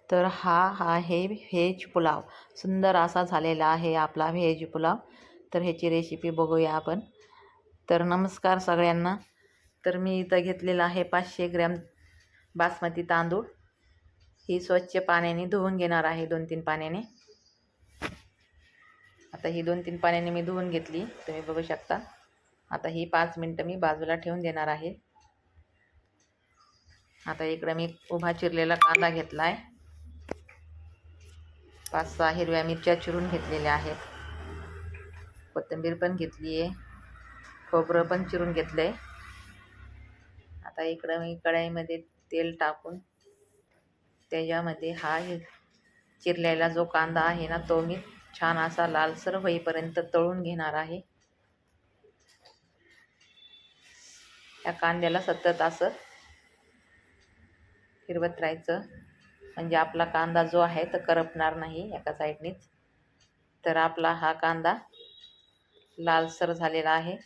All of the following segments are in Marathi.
तर हा आहे व्हेज पुलाव. सुंदर असा झालेला आहे आपला व्हेज पुलाव. तर ह्याची रेसिपी बघूया आपण. तर नमस्कार सगळ्यांना. तर मी इथं घेतलेला आहे 500 ग्रॅम बासमती तांदूळ. ही स्वच्छ पाण्याने धुवून घेणार आहे 2-3 पाण्याने. आता ही 2-3 पाण्याने मी धुवून घेतली, तुम्ही बघू शकता. आता ही 5 मिनटं मी बाजूला ठेवून देणार आहे. आता इकडे मी उभा चिरलेला कांदा घेतला आहे. 5-6 हिरव्या मिरच्या चिरून घेतलेल्या आहेत. कोथिंबीर पण घेतली आहे. खोबरं पण चिरून घेतलं आहे. आता इकडं मी कढईमध्ये तेल टाकून त्याच्यामध्ये हा चिरलेला जो कांदा आहे ना, तो मी छान असा लालसर होईपर्यंत तळून घेणार आहे. या कांद्याला सतत असं फिरवत राहायचं, म्हणजे आपला कांदा जो आहे तो करपणार नाही एका साईडनीच. तर आपला हा कांदा लालसर झालेला आहे.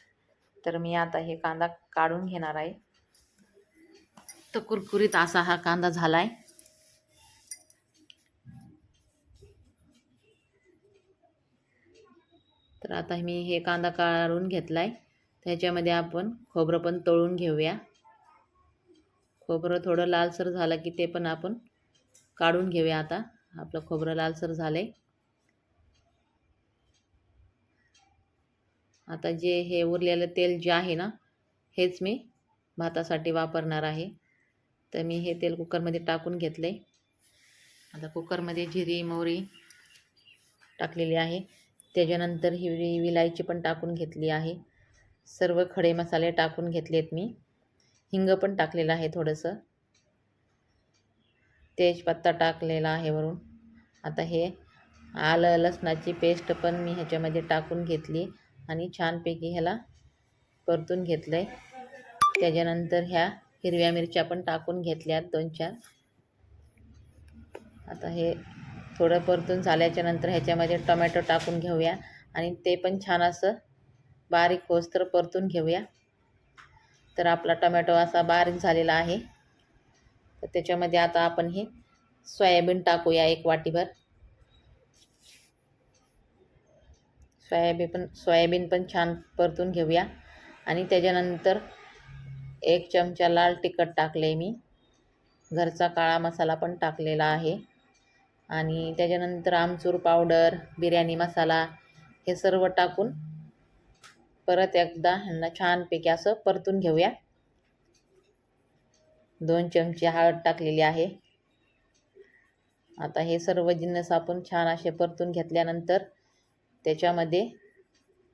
तर मी आता हे कांदा काढून घेणार आहे. तर कुरकुरीत असा हा कांदा झालाय. तर आता मी हे कांदा काढून घेतलाय. त्याच्यामध्ये आपण खोबरं पण तळून घेऊया. खोबरं थोडं लालसर झालं की ते पण आपण काढून घेऊया. आता आपलं खोबरं लालसर झालंय. आता जे हे उरलेलं तेल जे आहे ना, हेच मी भातासाठी वापरणार आहे. तर मी हे तेल कुकरमध्ये टाकून घेतलंय. आता कुकरमध्ये जिरी मोहरी टाकलेली आहे. त्याच्यानंतर हिरवी विलायची पण टाकून घेतली आहे. सर्व खडे मसाले टाकून घेतलेत मी. हिंग पण टाकलेलं आहे थोडंसं. तेजपत्ता टाकलेला आहे वरून. आता हे आलं लसणाची पेस्ट पण मी ह्याच्यामध्ये टाकून घेतली आणि छानपैकी ह्याला परतून घेतलं आहे. त्याच्यानंतर ह्या हिरव्या मिरच्या पण टाकून घेतल्यात 2-4. आता हे थोडं परतून झाल्याच्या नंतर ह्याच्यामध्ये टोमॅटो टाकून घेऊया आणि ते पण छान असं बारीक होईस्तोवर परतून घेऊया. तर आपला टोमॅटो असा बारीक झालेला आहे. तर त्याच्यामध्ये आता आपण हे सोयाबीन टाकूया 1 वाटीभर. सोयाबीन पण छान परतून घेऊया आणि त्याच्यानंतर 1 चमचा लाल तिखट टाकले मी. घरचा काळा मसाला पण टाकलेला आहे आणि त्याच्यानंतर आमचूर पावडर, बिर्याणी मसाला हे सर्व टाकून परत एकदा ह्यांना छानपैकी असं परतून घेऊया. 2 चमचे हळद टाकलेली आहे. आता हे सर्व जिन्नस आपण छान असे परतून घेतल्यानंतर त्याच्यामध्ये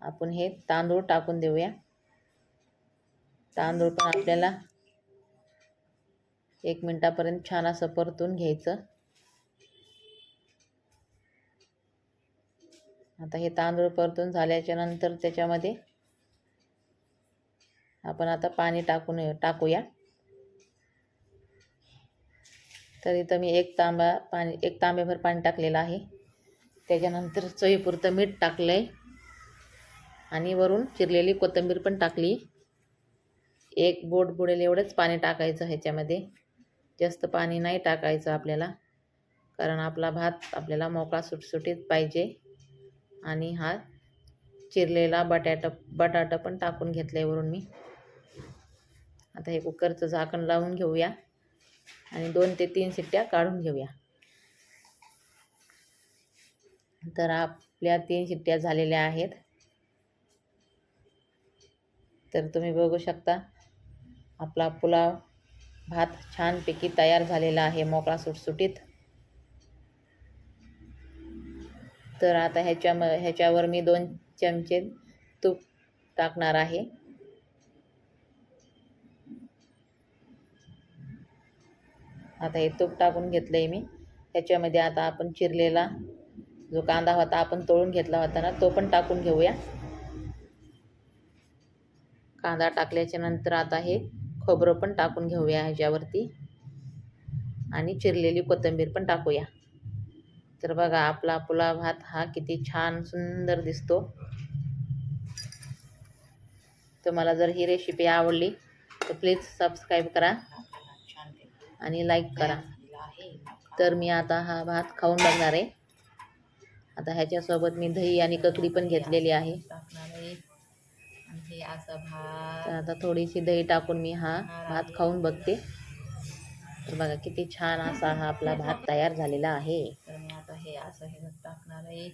आपण हे तांदूळ टाकून देऊया. तांदूळ पण आपल्याला 1 मिनिटापर्यंत छान असं परतून घ्यायचं. आता हे तांदूळ परतून झाल्याच्या नंतर त्याच्यामध्ये आपण आता पाणी टाकूया. तर इथं मी 1 तांब्याभर पाणी टाकलेलं आहे. त्याच्यानंतर चवीपुरतं मीठ टाकलंय आणि वरून चिरलेली कोथिंबीर पण टाकली. 1 बोट बुडेल एवढंच पाणी टाकायचं ह्याच्यामध्ये. जास्त पाणी नाही टाकायचं आपल्याला, कारण आपला भात आपल्याला मोकळा सुटसुटीत पाहिजे. आणि हा चिरलेला बटाटा पण टाकून घेतलाय वरून मी. आता हे कुकरचं झाकण लावून घेऊया आणि 2 ते 3 शिट्ट्या काढून घेऊया. तर आपल्या 3 शिट्ट्या झालेल्या आहेत. तर तुम्ही बघू शकता आपला पुलाव भात छानपैकी तयार झालेला आहे, मोकळा सुटसुटीत. तर आता ह्याच्यावर मी 2 चमचे तूप टाकणार आहे. आता हे तूप टाकून घेतलंय मी. ह्याच्यामध्ये आता आपण चिरलेला जो कांदा होता आपण तळून घेतला होता ना, तो पण टाकून घेऊया. कांदा टाकल्याच्या नंतर आता हे खोबरं पण टाकून घेऊया ह्याच्यावरती आणि चिरलेली कोथिंबीर पण टाकूया. तर बघा आपला पुलाव भात हा किती छान सुंदर दिसतो. तुम्हाला जर ही रेसिपी आवडली तर प्लीज सबस्क्राईब करा आणि लाईक करा. तर मी आता हा भात खाऊन बघणार आहे. आता ह्याच्यासोबत मी दही आणि ककडी पण घेतलेली आहे. टाकणार आहे आणि हे असं भात तर आता थोडीशी दही टाकून मी हा भात खाऊन बघते. तर बघा किती छान असा हा आपला भात तयार झालेला आहे. तर मी आता हे असं हे टाकणार आहे.